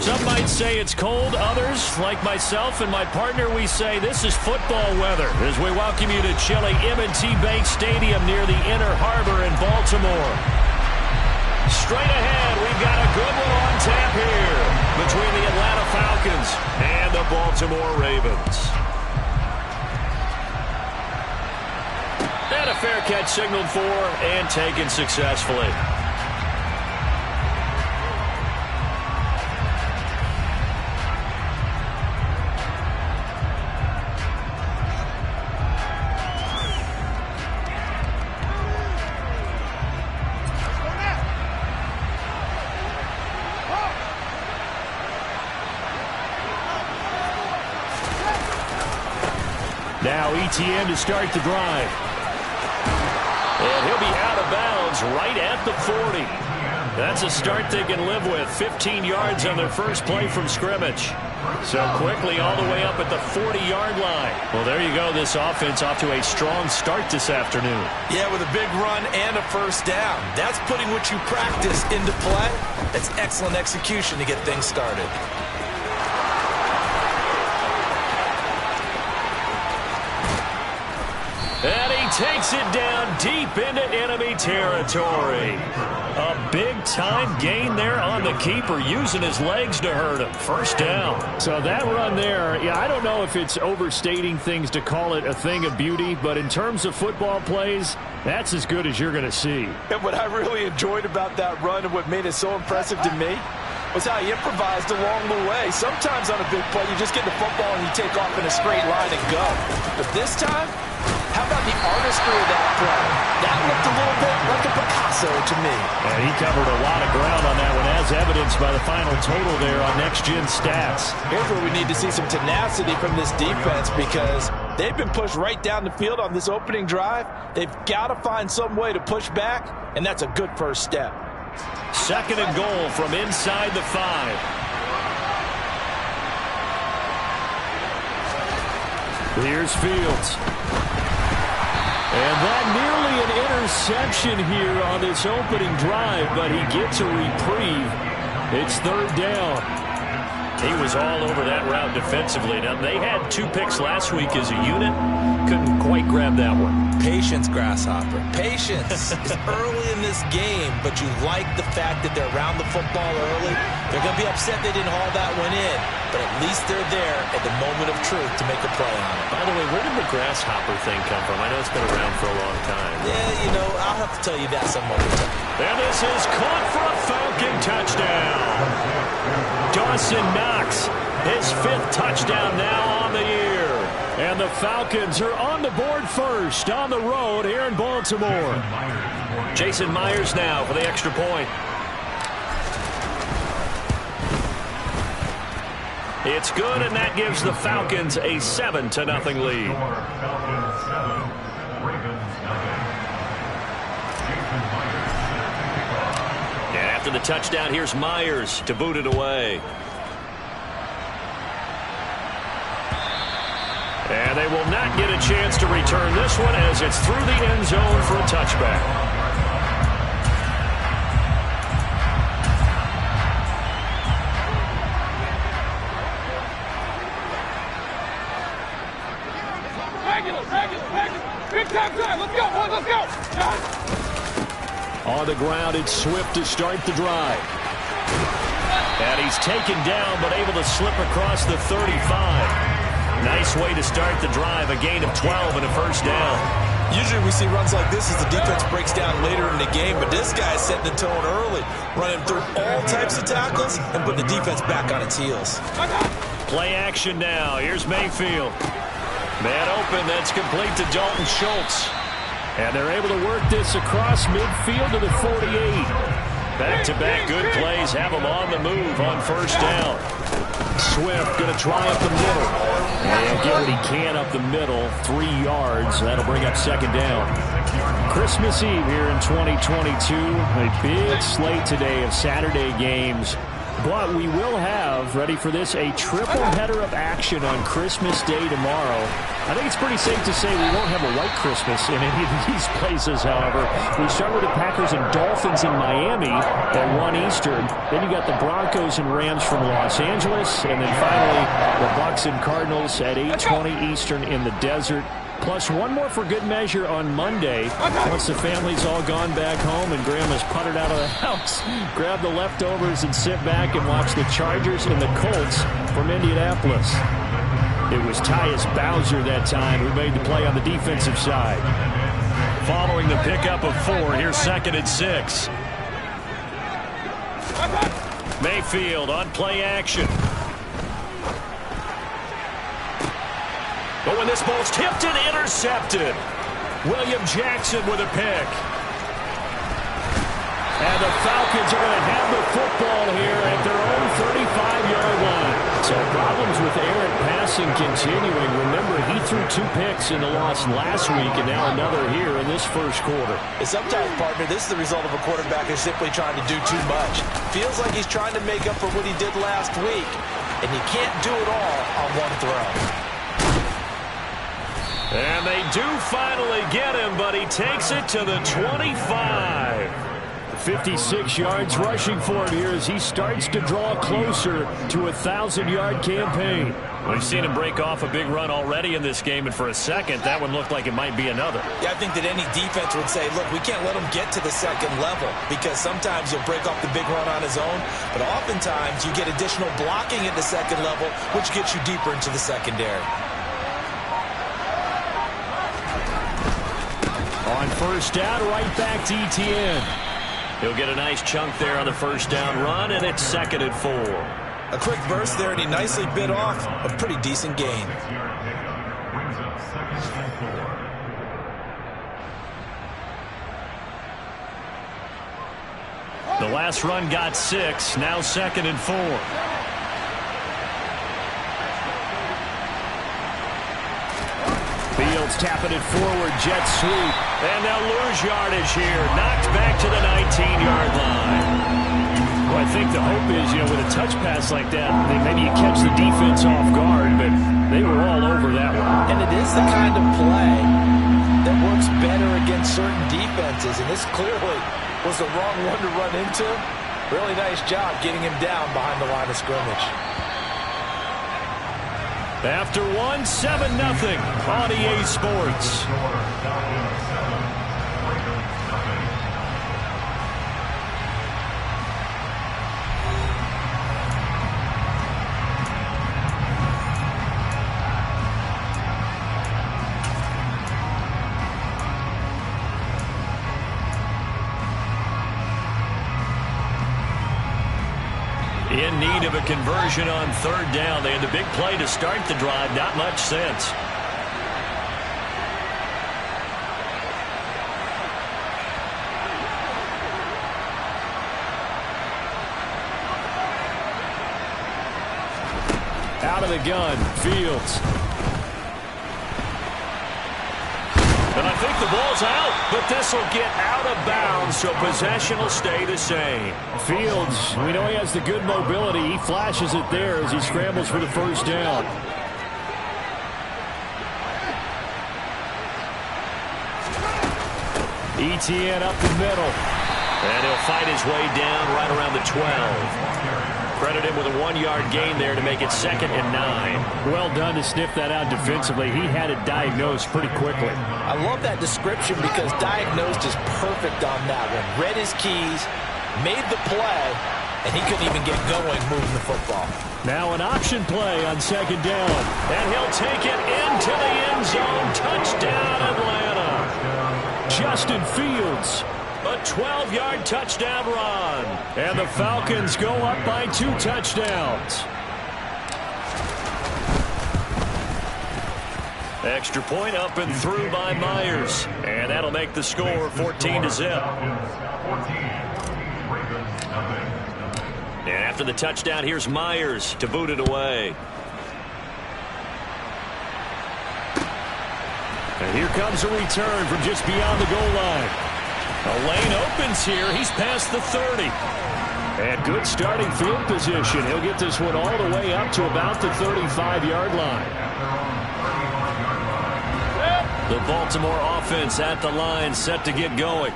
Some might say it's cold. Others, like myself and my partner, we say this is football weather as we welcome you to chilly M&T Bank Stadium near the Inner Harbor in Baltimore. Straight ahead, we've got a good one on tap here between the Atlanta Falcons and the Baltimore Ravens. And a fair catch signaled for and taken successfully. Now ETN to start the drive. And he'll be out of bounds right at the 40. That's a start they can live with. 15 yards on their first play from scrimmage. So quickly all the way up at the 40-yard line. Well, there you go. This offense off to a strong start this afternoon. Yeah, with a big run and a first down. That's putting what you practice into play. That's excellent execution to get things started. And he takes it down deep into enemy territory. A big-time gain there on the keeper, using his legs to hurt him. First down. So that run there, yeah, I don't know if it's overstating things to call it a thing of beauty, but in terms of football plays, that's as good as you're going to see. And what I really enjoyed about that run and what made it so impressive to me was how he improvised along the way. Sometimes on a big play, you just get the football and you take off in a straight line and go. But this time, how about the artistry of that play? That looked a little bit like a Picasso to me. And he covered a lot of ground on that one, as evidenced by the final total there on Next Gen Stats. Here's where we need to see some tenacity from this defense, because they've been pushed right down the field on this opening drive. They've got to find some way to push back, and that's a good first step. Second and goal from inside the 5. Here's Fields. And that nearly an interception here on this opening drive, but he gets a reprieve. It's third down. He was all over that route defensively. Now, they had 2 picks last week as a unit. Couldn't quite grab that one. Patience, Grasshopper. Patience is early in this game, but you like the fact that they're around the football early. They're going to be upset they didn't haul that one in, but at least they're there at the moment of truth to make a play on it. By the way, where did the Grasshopper thing come from? I know it's been around for a long time. Yeah, you know, I'll have to tell you that some other time. And this is caught for a Falcon touchdown. Dawson Knox, his 5th touchdown now on the year. And the Falcons are on the board first on the road here in Baltimore. Jason Myers now for the extra point. It's good, and that gives the Falcons a 7-0 lead. And after the touchdown, here's Myers to boot it away. And they will not get a chance to return this one as it's through the end zone for a touchback. Big time drive. Let's go, boys. Let's go. On the ground, it's Swift to start the drive. And he's taken down, but able to slip across the 35. Nice way to start the drive, a gain of 12 and a first down. Usually we see runs like this as the defense breaks down later in the game, but this guy's setting the tone early, running through all types of tackles and putting the defense back on its heels. Play action now. Here's Mayfield. Man open, that's complete to Dalton Schultz. And they're able to work this across midfield to the 48. Back-to-back good plays have them on the move on first down. Swift going to try up the middle. And get what he can up the middle. 3 yards. That'll bring up second down. Christmas Eve here in 2022. A big slate today of Saturday games. But we will have, ready for this, a triple header of action on Christmas Day tomorrow. I think it's pretty safe to say we won't have a white Christmas in any of these places, however. We start with the Packers and Dolphins in Miami at 1 Eastern. Then you got the Broncos and Rams from Los Angeles. And then finally, the Bucs and Cardinals at 8:20 Eastern in the desert. Plus one more for good measure on Monday. Once the family's all gone back home and Grandma's puttered out of the house, grab the leftovers and sit back and watch the Chargers and the Colts from Indianapolis. It was Tyus Bowser that time who made the play on the defensive side. Following the pickup of 4, here's 2nd and 6. Mayfield on play action. But when this ball's tipped and intercepted, William Jackson with a pick. And the Falcons are going to have the football here at their own 35-yard line. So problems with errant passing continuing. Remember, he threw 2 picks in the loss last week, and now another here in this first quarter. And sometimes, partner, this is the result of a quarterback who's simply trying to do too much. Feels like he's trying to make up for what he did last week, and you can't do it all on one throw. And they do finally get him, but he takes it to the 25. 56 yards rushing for him here as he starts to draw closer to a 1,000-yard campaign. We've seen him break off a big run already in this game, and for a second, that one looked like it might be another. Yeah, I think that any defense would say, look, we can't let him get to the second level because sometimes he'll break off the big run on his own, but oftentimes you get additional blocking at the second level, which gets you deeper into the secondary. On first down, right back to Etienne. He'll get a nice chunk there on the first down run, and it's 2nd and 4. A quick burst there, and he nicely bit off a pretty decent gain. The last run got 6, now 2nd and 4. Fields tapping it forward, jet sweep. And they'll lose yardage here. Knocked back to the 19-yard line. Well, I think the hope is, with a touch pass like that, maybe you catch the defense off guard, but they were all over that one. And it is the kind of play that works better against certain defenses, and this clearly was the wrong one to run into. Really nice job getting him down behind the line of scrimmage. After 1, 7-0 on EA Sports. In need of a conversion on 3rd down. They had the big play to start the drive. Not much sense. Out of the gun, Fields. And I think the ball's out, but this will get out of bounds, so possession will stay the same. Fields, we know he has the good mobility. He flashes it there as he scrambles for the first down. Etienne up the middle. And he'll fight his way down right around the 12. Credit him with a 1-yard gain there to make it 2nd and 9. Well done to sniff that out defensively. He had it diagnosed pretty quickly. I love that description because diagnosed is perfect on that one. Read his keys, made the play, and he couldn't even get going moving the football. Now an option play on 2nd down. And he'll take it into the end zone. Touchdown, Atlanta. Justin Fields. A 12-yard touchdown run. And the Falcons go up by 2 touchdowns. Extra point up and through by Myers. And that'll make the score 14-0. And after the touchdown, here's Myers to boot it away. And here comes a return from just beyond the goal line. A lane opens here. He's past the 30. And good starting field position. He'll get this one all the way up to about the 35-yard line. The Baltimore offense at the line, set to get going.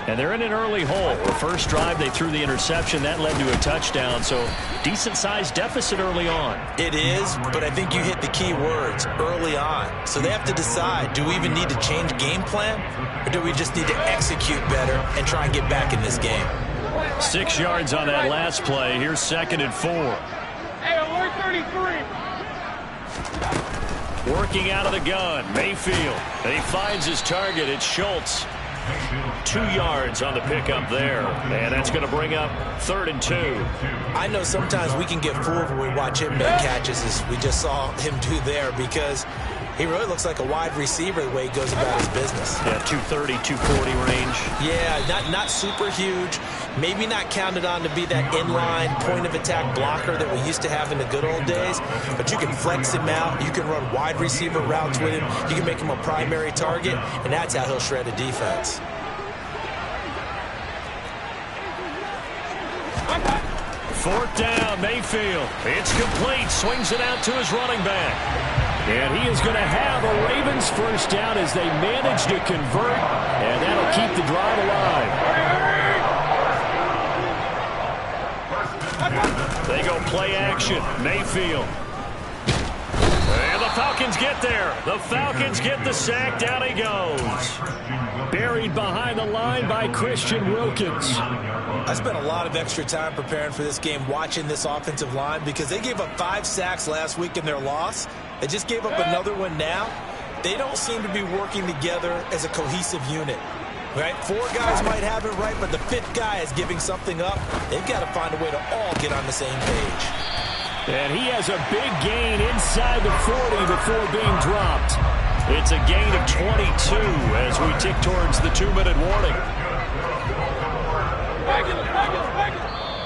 And they're in an early hole. The first drive, they threw the interception. That led to a touchdown, so decent-sized deficit early on. It is, but I think you hit the key words, early on. So they have to decide, do we even need to change game plan, or do we just need to execute better and try and get back in this game? 6 yards on that last play. Here's 2nd and 4. Hey, alert 33. Working out of the gun, Mayfield. He finds his target. It's Schultz. 2 yards on the pickup there. And that's going to bring up 3rd and 2. I know sometimes we can get fooled when we watch him make catches, as we just saw him do there, because he really looks like a wide receiver the way he goes about his business. Yeah, 230, 240 range. Yeah, not super huge. Maybe not counted on to be that inline point-of-attack blocker that we used to have in the good old days. But you can flex him out. You can run wide receiver routes with him. You can make him a primary target, and that's how he'll shred a defense. Fourth down, Mayfield. It's complete. Swings it out to his running back. And he is going to have a Ravens first down as they manage to convert. And that'll keep the drive alive. They go play action. Mayfield. And the Falcons get there. The Falcons get the sack. Down he goes. Buried behind the line by Christian Wilkins. I spent a lot of extra time preparing for this game, watching this offensive line, because they gave up 5 sacks last week in their loss. They just gave up another one now. They don't seem to be working together as a cohesive unit. Right? 4 guys might have it right, but the 5th guy is giving something up. They've got to find a way to all get on the same page. And he has a big gain inside the 40 before being dropped. It's a gain of 22 as we tick towards the 2-minute warning.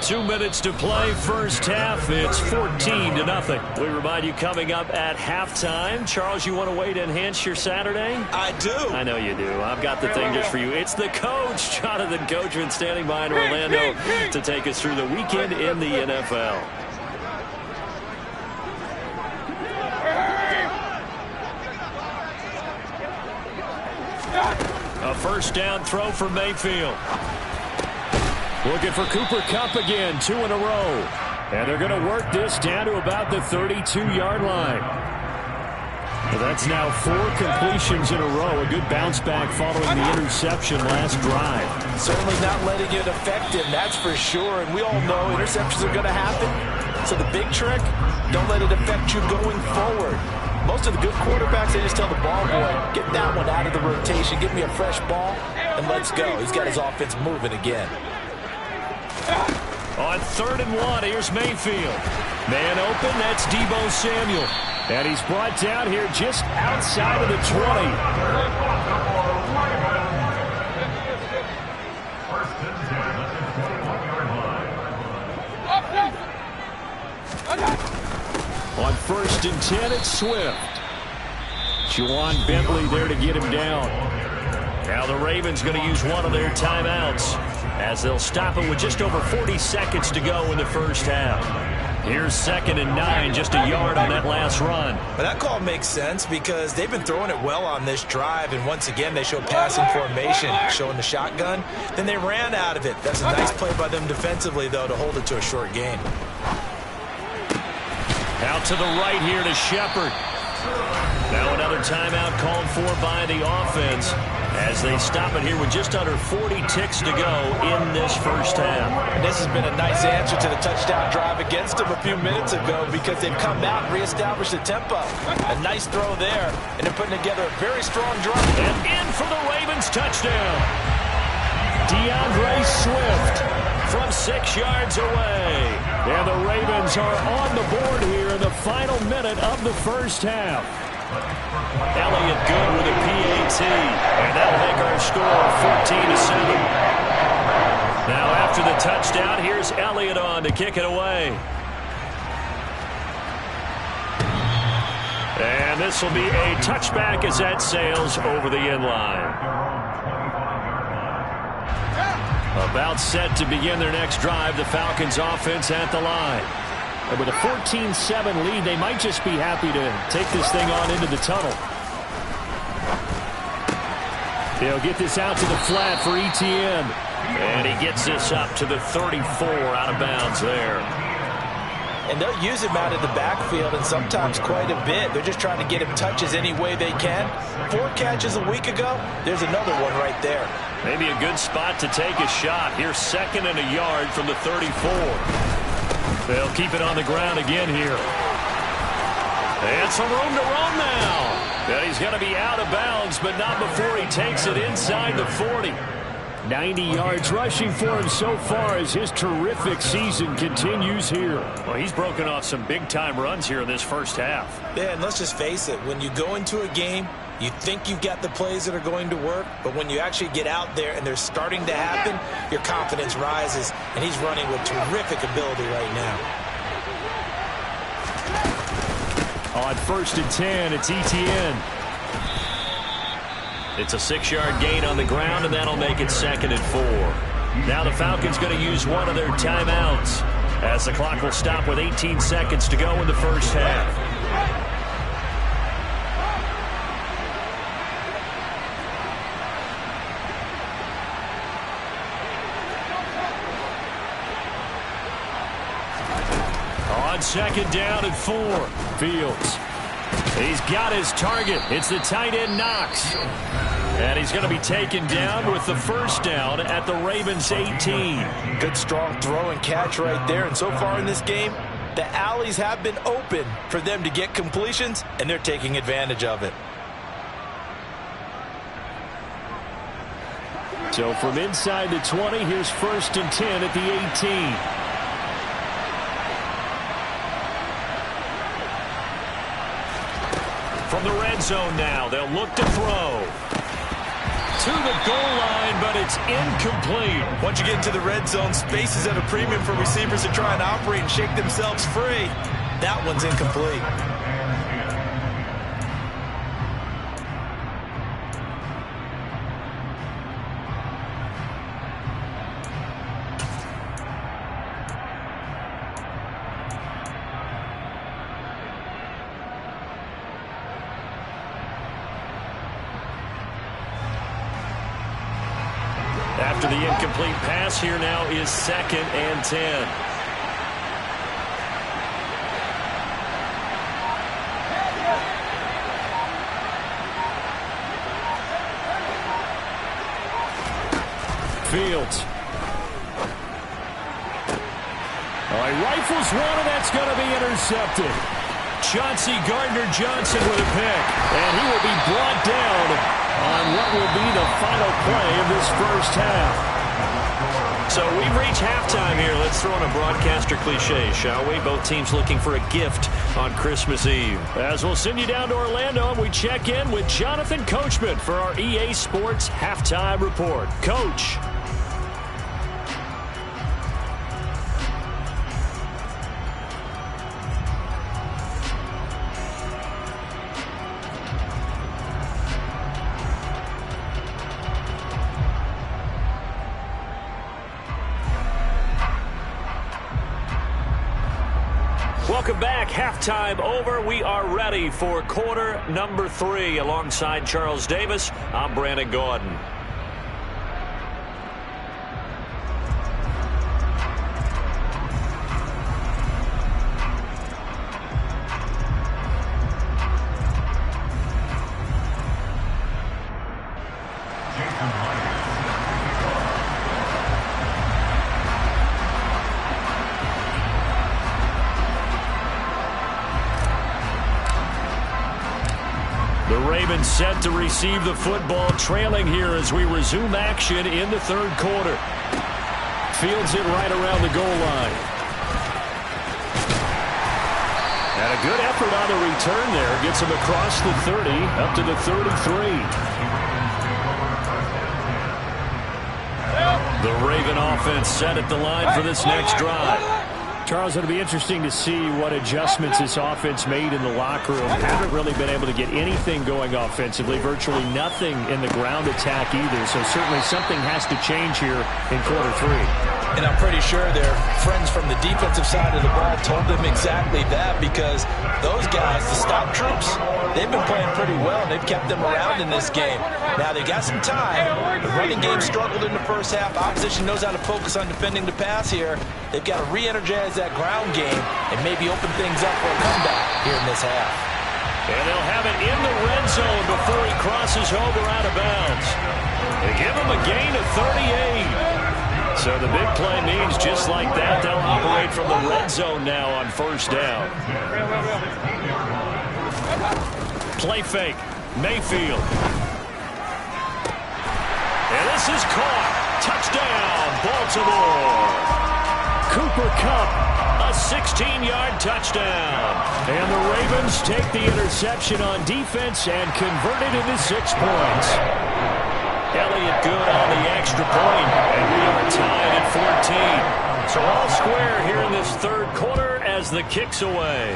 2 minutes to play, first half. It's 14-0. We remind you, coming up at halftime. Charles, you want a way to enhance your Saturday? I do. I know you do. I've got the thing just for you. It's the coach, Jonathan Coachman, standing by in Orlando to take us through the weekend in the NFL. A first down throw for Mayfield. Looking for Cooper Kupp again, 2 in a row. And they're going to work this down to about the 32-yard line. Well, that's now 4 completions in a row. A good bounce back following the interception last drive. Certainly not letting it affect him, that's for sure. And we all know interceptions are going to happen. So the big trick, don't let it affect you going forward. Most of the good quarterbacks, they just tell the ball boy, get that one out of the rotation, give me a fresh ball, and let's go. He's got his offense moving again. On 3rd and 1, here's Mayfield. Man open, that's Deebo Samuel. And he's brought down here just outside of the 20. On 1st and 10, it's Swift. Juwan Bentley there to get him down. Now the Ravens going to use one of their timeouts as they'll stop it with just over 40 seconds to go in the first half. Here's 2nd and 9, just a yard on that last run. But that call makes sense because they've been throwing it well on this drive, and once again they show passing formation, showing the shotgun. Then they ran out of it. That's a nice play by them defensively, though, to hold it to a short gain. Out to the right here to Shepard. Now another timeout called for by the offense as they stop it here with just under 40 ticks to go in this first half. And this has been a nice answer to the touchdown drive against them a few minutes ago because they've come out and reestablished the tempo. A nice throw there, and they're putting together a very strong drive. And in for the Ravens touchdown. DeAndre Swift from 6 yards away. And the Ravens are on the board here in the final minute of the first half. Elliott good with a PAT, and that'll make our score 14-7. Now after the touchdown, here's Elliott on to kick it away. And this will be a touchback as that sails over the end line. About set to begin their next drive, the Falcons offense at the line. And with a 14-7 lead, they might just be happy to take this thing on into the tunnel. They'll get this out to the flat for Etienne. And he gets this up to the 34 out of bounds there. And they'll use him out of the backfield, and sometimes quite a bit. They're just trying to get him touches any way they can. 4 catches a week ago. There's another one right there. Maybe a good spot to take a shot. Here's 2nd and a yard from the 34. They'll keep it on the ground again here. And some room to run now. And he's going to be out of bounds, but not before he takes it inside the 40. 90 yards rushing for him so far as his terrific season continues here. Well, he's broken off some big-time runs here in this first half. Yeah, and let's just face it. When you go into a game, you think you've got the plays that are going to work, but when you actually get out there and they're starting to happen, your confidence rises, and he's running with terrific ability right now. On 1st and 10, it's Etienne. It's a 6-yard gain on the ground, and that'll make it 2nd and 4. Now the Falcons going to use one of their timeouts as the clock will stop with 18 seconds to go in the first half. On 2nd down and 4, Fields. He's got his target. It's the tight end Knox. And he's going to be taken down with the first down at the Ravens 18. Good strong throw and catch right there. And so far in this game, the alleys have been open for them to get completions, and they're taking advantage of it. So from inside the 20, here's 1st and 10 at the 18. From the red zone now, they'll look to throw. To the goal line, but it's incomplete. Once you get into the red zone, space is at a premium for receivers to try and operate and shake themselves free. That one's incomplete. After the incomplete pass, here now is 2nd and 10. Fields. Oh, he rifles one, and that's going to be intercepted. Chauncey Gardner-Johnson with a pick, and he will be brought down on what will be the final play of this first half. So we've reached halftime here. Let's throw in a broadcaster cliche, shall we? Both teams looking for a gift on Christmas Eve. As we'll send you down to Orlando, and we check in with Jonathan Coachman for our EA Sports Halftime Report. Coach. Welcome back. Halftime over. We are ready for quarter number 3. Alongside Charles Davis, I'm Brandon Gaudin. Set to receive the football, trailing here as we resume action in the third quarter. Fields it right around the goal line. And a good effort on the return there. Gets him across the 30, up to the 33. The Raven offense set at the line for this next drive. Charles, it'll be interesting to see what adjustments this offense made in the locker room. Haven't really been able to get anything going offensively, virtually nothing in the ground attack either. So certainly something has to change here in quarter 3. And I'm pretty sure their friends from the defensive side of the ball told them exactly that, because those guys, the stop troops, they've been playing pretty well, and they've kept them around in this game. Now, they got some time. The running game struggled in the first half. Opposition knows how to focus on defending the pass here. They've got to re-energize that ground game and maybe open things up for a comeback here in this half. And they'll have it in the red zone before he crosses over out of bounds. They give him a gain of 38. So the big play means just like that, they'll operate from the red zone now on first down. Play fake. Mayfield. And this is caught. Touchdown, Baltimore. Cooper Kupp, a 16-yard touchdown. And the Ravens take the interception on defense and convert it into 6 points. Elliott good on the extra point, and we are tied at 14. So all square here in this third quarter as the kick's away.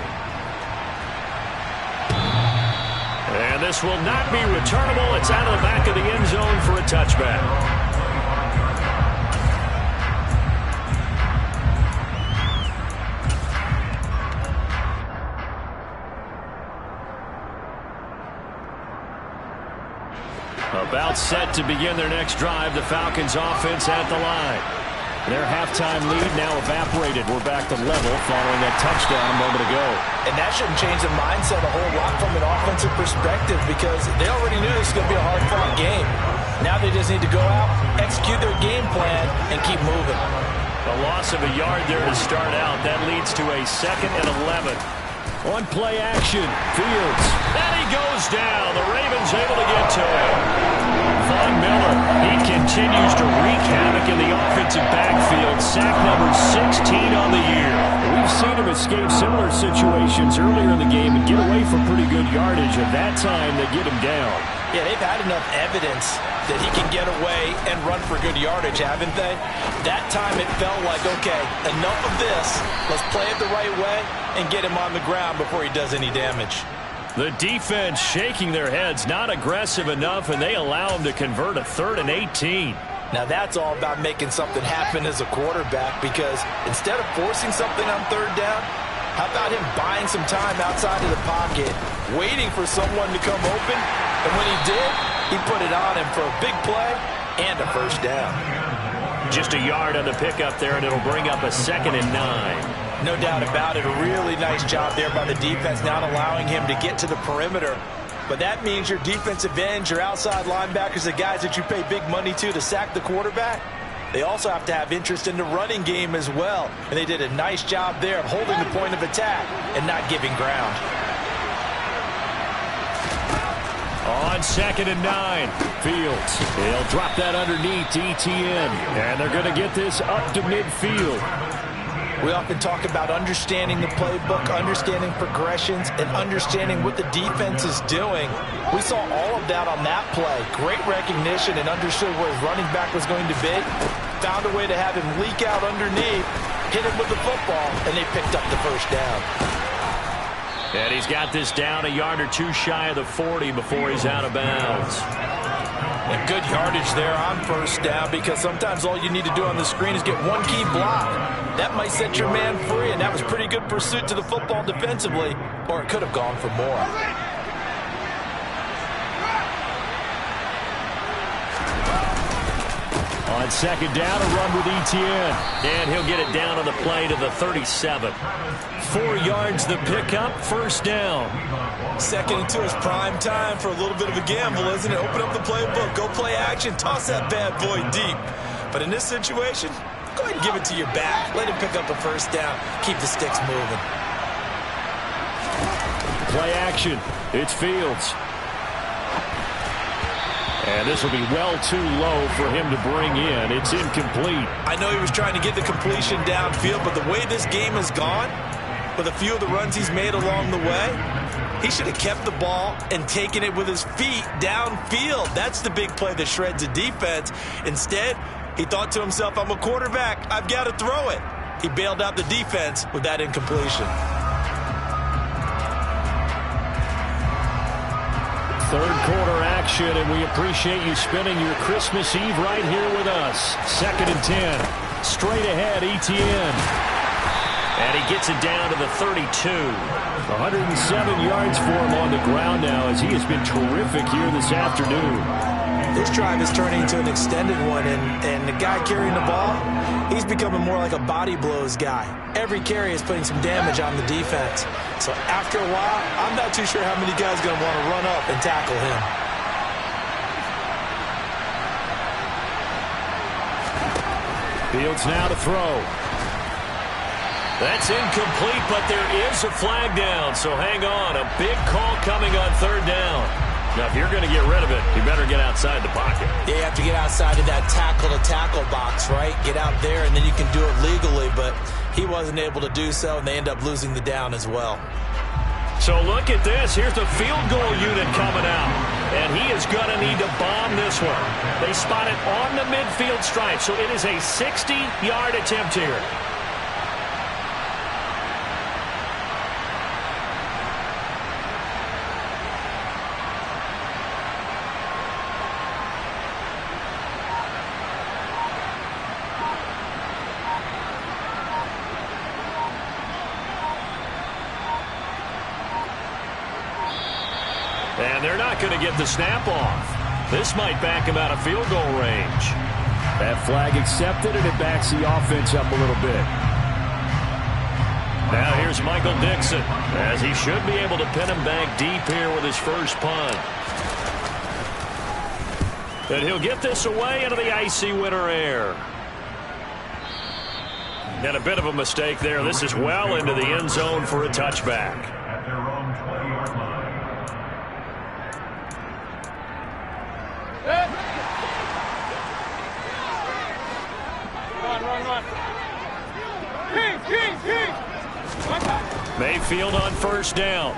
And this will not be returnable. It's out of the back of the end zone for a touchback. About set to begin their next drive, the Falcons offense at the line. Their halftime lead now evaporated. We're back to level following that touchdown a moment ago. And that shouldn't change the mindset a whole lot from an offensive perspective, because they already knew this was going to be a hard-fought game. Now they just need to go out, execute their game plan, and keep moving. A loss of a yard there to start out. That leads to a 2nd and 11. On play action, Fields. And he goes down. The Ravens able to get to him. Von Miller, he continues to wreak havoc in the offensive backfield. Sack number 16 on the year. We've seen him escape similar situations earlier in the game and get away from pretty good yardage. At that time, they get him down. Yeah, they've had enough evidence that he can get away and run for good yardage, haven't they? That time it felt like, okay, enough of this. Let's play it the right way and get him on the ground before he does any damage. The defense shaking their heads, not aggressive enough, and they allow him to convert a 3rd and 18. Now that's all about making something happen as a quarterback, because instead of forcing something on 3rd down, how about him buying some time outside of the pocket, waiting for someone to come open, and when he did, he put it on him for a big play and a first down. Just a yard on the pickup there, and it'll bring up a 2nd and 9. No doubt about it. A really nice job there by the defense, not allowing him to get to the perimeter. But that means your defensive ends, your outside linebackers, the guys that you pay big money to sack the quarterback, they also have to have interest in the running game as well. And they did a nice job there of holding the point of attack and not giving ground. On 2nd and 9, Fields. He'll drop that underneath to Etienne. And they're going to get this up to midfield. We often talk about understanding the playbook, understanding progressions, and understanding what the defense is doing. We saw all of that on that play. Great recognition and understood where his running back was going to be. Found a way to have him leak out underneath, hit him with the football, and they picked up the first down. And he's got this down a yard or two shy of the 40 before he's out of bounds. And good yardage there on first down, because sometimes all you need to do on the screen is get one key block. That might set your man free, and that was pretty good pursuit to the football defensively, or it could have gone for more. On 2nd down, a run with Etienne. And he'll get it down on the play to the 37. 4 yards the pickup, first down. 2nd and 2 is prime time for a little bit of a gamble, isn't it? Open up the playbook, go play action, toss that bad boy deep. But in this situation, go ahead and give it to your back. Let him pick up a first down. Keep the sticks moving. Play action. It's Fields. And this will be well too low for him to bring in. It's incomplete. I know he was trying to get the completion downfield, but the way this game has gone, with a few of the runs he's made along the way, he should have kept the ball and taken it with his feet downfield. That's the big play that shreds the defense. Instead, he thought to himself, I'm a quarterback. I've got to throw it. He bailed out the defense with that incompletion. Third quarter action, and we appreciate you spending your Christmas Eve right here with us. 2nd and 10. Straight ahead, Etienne. And he gets it down to the 32. 107 yards for him on the ground now as he has been terrific here this afternoon. This drive is turning into an extended one, and the guy carrying the ball, he's becoming more like a body blows guy. Every carry is putting some damage on the defense. So after a while, I'm not too sure how many guys are going to want to run up and tackle him. Fields now to throw. That's incomplete, but there is a flag down, so hang on. A big call coming on 3rd down. Now, if you're going to get rid of it, you better get outside the pocket. Yeah, you have to get outside of that tackle-to-tackle box, right? Get out there, and then you can do it legally, but he wasn't able to do so, and they end up losing the down as well. So look at this. Here's the field goal unit coming out, and he is going to need to bomb this one. They spot it on the midfield stripe, so it is a 60-yard attempt here. And they're not going to get the snap off. This might back him out of field goal range. That flag accepted, and it backs the offense up a little bit. Now here's Michael Dixon, as he should be able to pin him back deep here with his first punt. And he'll get this away into the icy winter air. And a bit of a mistake there. This is well into the end zone for a touchback. Mayfield on 1st down.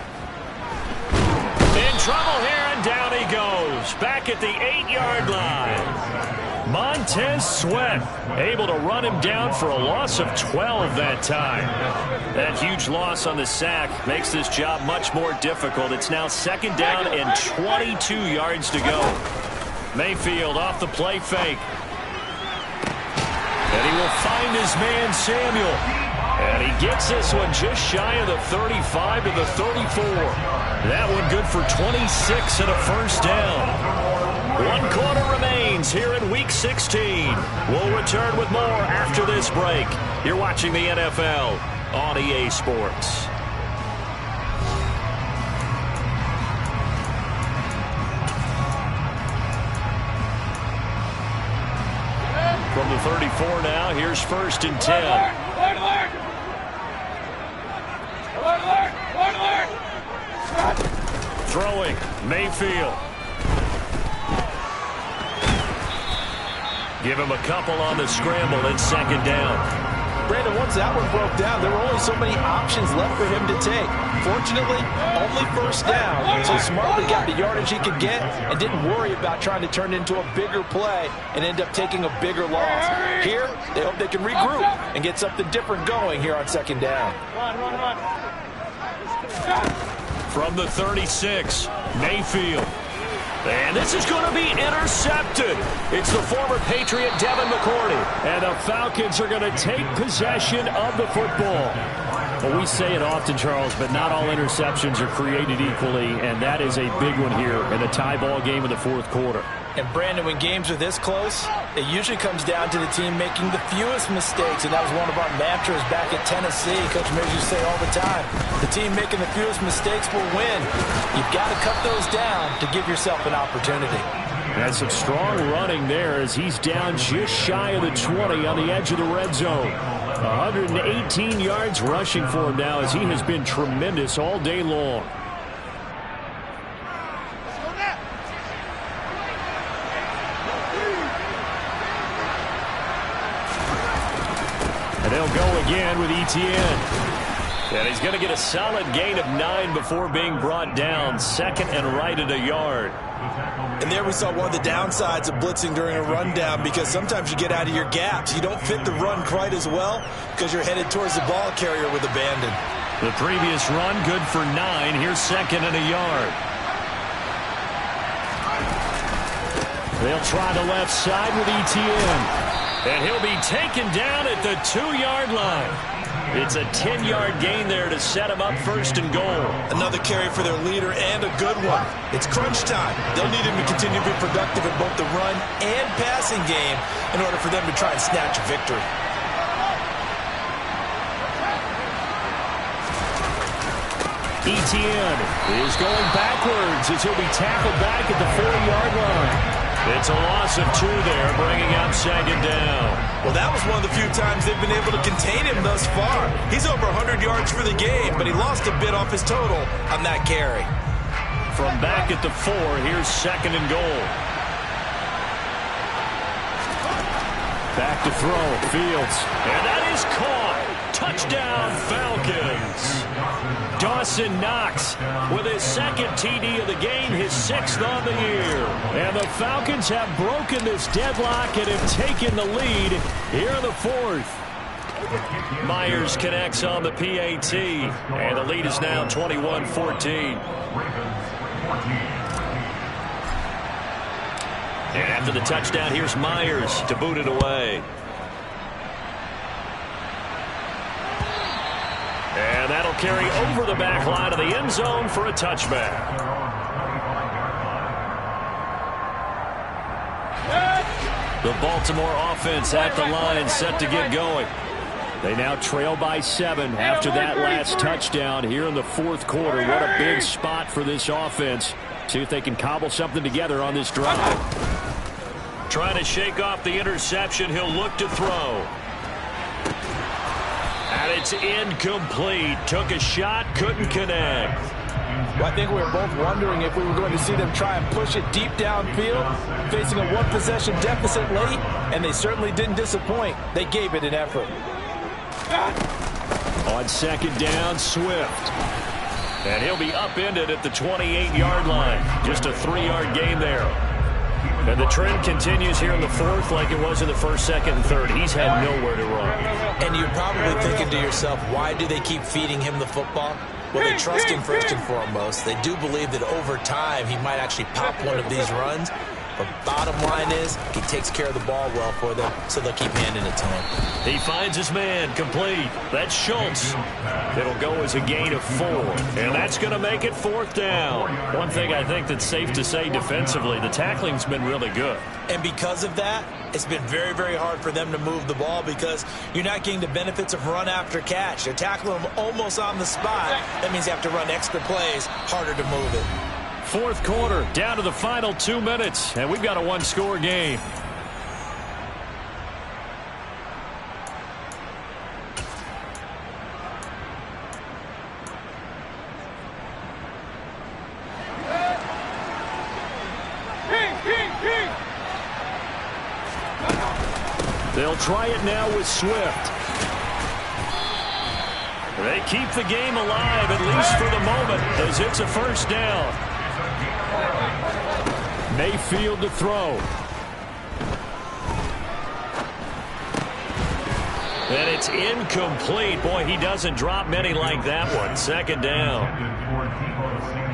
In trouble here, and down he goes. Back at the 8-yard line. Montez Sweat able to run him down for a loss of 12 that time. That huge loss on the sack makes this job much more difficult. It's now 2nd down and 22 yards to go. Mayfield off the play fake. And he will find his man Samuel. And he gets this one just shy of the 35 to the 34. That one good for 26 and a 1st down. 1 quarter remains here in Week 16. We'll return with more after this break. You're watching the NFL on EA Sports. From the 34 now, here's 1st and 10. Throwing, Mayfield. Give him a couple on the scramble and 2nd down. Brandon, once that one broke down, there were only so many options left for him to take. Fortunately, only 1st down, so smartly got the yardage he could get and didn't worry about trying to turn it into a bigger play and end up taking a bigger loss. Here, they hope they can regroup and get something different going here on 2nd down. From the 36, Mayfield. And this is going to be intercepted. It's the former Patriot Devin McCourty. And the Falcons are going to take possession of the football. Well, we say it often, Charles, but not all interceptions are created equally, and that is a big one here in a tie ball game in the 4th quarter. And, Brandon, when games are this close, it usually comes down to the team making the fewest mistakes, and that was one of our mantras back at Tennessee. Coach Mears used to say all the time, the team making the fewest mistakes will win. You've got to cut those down to give yourself an opportunity. That's some strong running there as he's down just shy of the 20 on the edge of the red zone. 118 yards rushing for him now as he has been tremendous all day long. And they'll go again with Etienne. And he's going to get a solid gain of 9 before being brought down. Second and right at a yard. And there we saw one of the downsides of blitzing during a rundown, because sometimes you get out of your gaps. You don't fit the run quite as well because you're headed towards the ball carrier with abandon. The previous run good for 9. Here's second and a yard. They'll try the left side with Etienne. And he'll be taken down at the 2-yard line. It's a 10-yard gain there to set him up first and goal. Another carry for their leader, and a good one. It's crunch time. They'll need him to continue to be productive in both the run and passing game in order for them to try and snatch a victory. Etienne is going backwards as he'll be tackled back at the 4-yard line. It's a loss of 2 there, bringing up second down. Well, that was one of the few times they've been able to contain him thus far. He's over 100 yards for the game, but he lost a bit off his total on that carry. From back at the 4, here's second and goal. Back to throw, Fields. And that is caught. Touchdown, Falcons. Dawson Knox with his second TD of the game, his 6th on the year. And the Falcons have broken this deadlock and have taken the lead here in the 4th. Myers connects on the PAT, and the lead is now 21-14. And after the touchdown, here's Myers to boot it away. And that'll carry over the back line of the end zone for a touchback. The Baltimore offense at the line, set to get going. They now trail by 7 after that last touchdown here in the 4th quarter. What a big spot for this offense. See if they can cobble something together on this drive. Trying to shake off the interception. He'll look to throw. And it's incomplete. Took a shot, couldn't connect. Well, I think we were both wondering if we were going to see them try and push it deep downfield, facing a one-possession deficit late, and they certainly didn't disappoint. They gave it an effort. On second down, Swift. And he'll be upended at the 28-yard line. Just a 3-yard gain there. And the trend continues here in the 4th like it was in the 1st, 2nd, and 3rd. He's had nowhere to run. And you're probably thinking to yourself, why do they keep feeding him the football? Well, they trust him first and foremost. They do believe that over time he might actually pop one of these runs. But bottom line is, he takes care of the ball well for them, so they'll keep handing it to him. He finds his man, complete. That's Schultz. It'll go as a gain of 4, and that's going to make it 4th down. One thing I think that's safe to say defensively, the tackling's been really good. And because of that, it's been very, very hard for them to move the ball because you're not getting the benefits of run after catch. They're tackling them almost on the spot. That means you have to run extra plays, harder to move it. 4th quarter, down to the final 2 minutes, and we've got a 1-score game. They'll try it now with Swift. They keep the game alive, at least for the moment, as it's a 1st down. Mayfield to throw. And it's incomplete. Boy, he doesn't drop many like that one. 2nd down.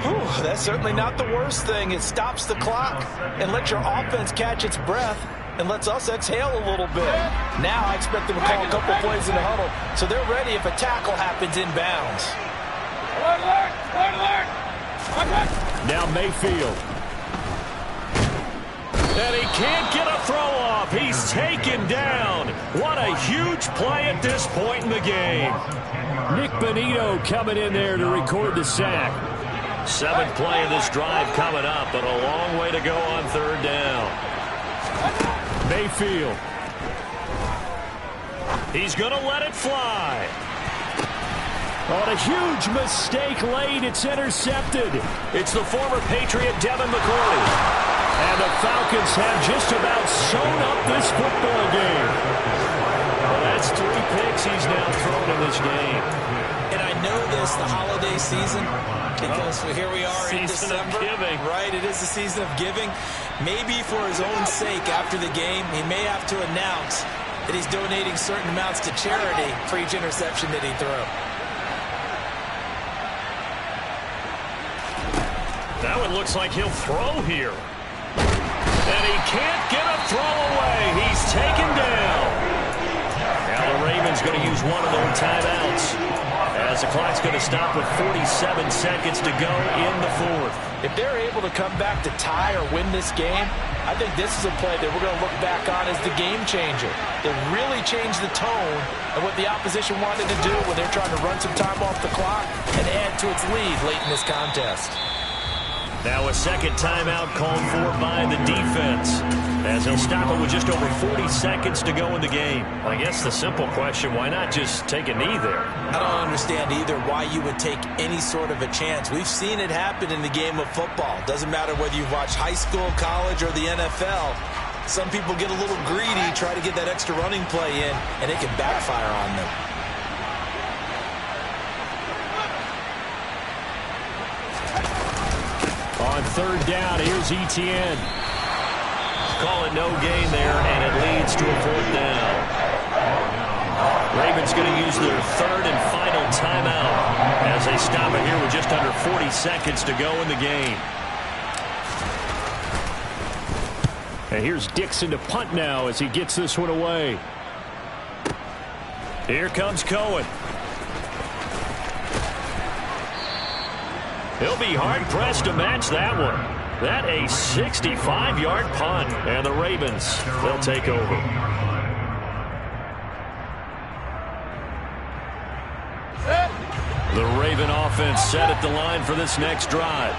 Whew, that's certainly not the worst thing. It stops the clock and lets your offense catch its breath and lets us exhale a little bit. Now I expect them to call a couple plays in the huddle so they're ready if a tackle happens inbounds. Now Mayfield. And he can't get a throw off. He's taken down. What a huge play at this point in the game. Nick Bonito coming in there to record the sack. 7th play of this drive coming up, but a long way to go on 3rd down. Mayfield. He's going to let it fly. On a huge mistake late, it's intercepted. It's the former Patriot Devin McCourty. And the Falcons have just about sewn up this football game. Well, that's 3 picks he's now thrown in this game. And I know this, the holiday season, because here we are in December. Season of giving. Right, it is the season of giving. Maybe for his own sake, after the game, he may have to announce that he's donating certain amounts to charity for each interception that he threw. Now it looks like he'll throw here. And he can't get a throw away. He's taken down. Now the Ravens going to use one of their timeouts, as the clock's going to stop with 47 seconds to go in the fourth. If they're able to come back to tie or win this game, I think this is a play that we're going to look back on as the game changer. It really changed the tone of what the opposition wanted to do when they're trying to run some time off the clock and add to its lead late in this contest. Now a second timeout called for by the defense, as he'll stop it with just over 40 seconds to go in the game. I guess the simple question, why not just take a knee there? I don't understand either why you would take any sort of a chance. We've seen it happen in the game of football. Doesn't matter whether you've watched high school, college, or the NFL. Some people get a little greedy, try to get that extra running play in, and it can backfire on them. On third down, here's Etienne. Call it no gain there, and it leads to a fourth down. Ravens going to use their third and final timeout as they stop it here with just under 40 seconds to go in the game. And here's Dixon to punt now as he gets this one away. Here comes Cohen. He'll be hard-pressed to match that one. That a 65-yard punt, and the Ravens, they'll take over. The Raven offense set at the line for this next drive.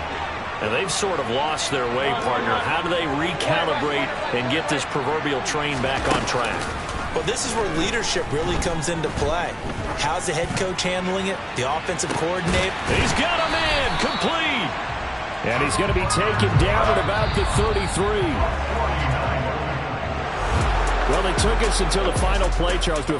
And they've sort of lost their way, partner. How do they recalibrate and get this proverbial train back on track? Well, this is where leadership really comes into play. How's the head coach handling it? The offensive coordinator? He's got a man complete. And he's going to be taken down at about the 33. Well, they took us until the final play, Charles, to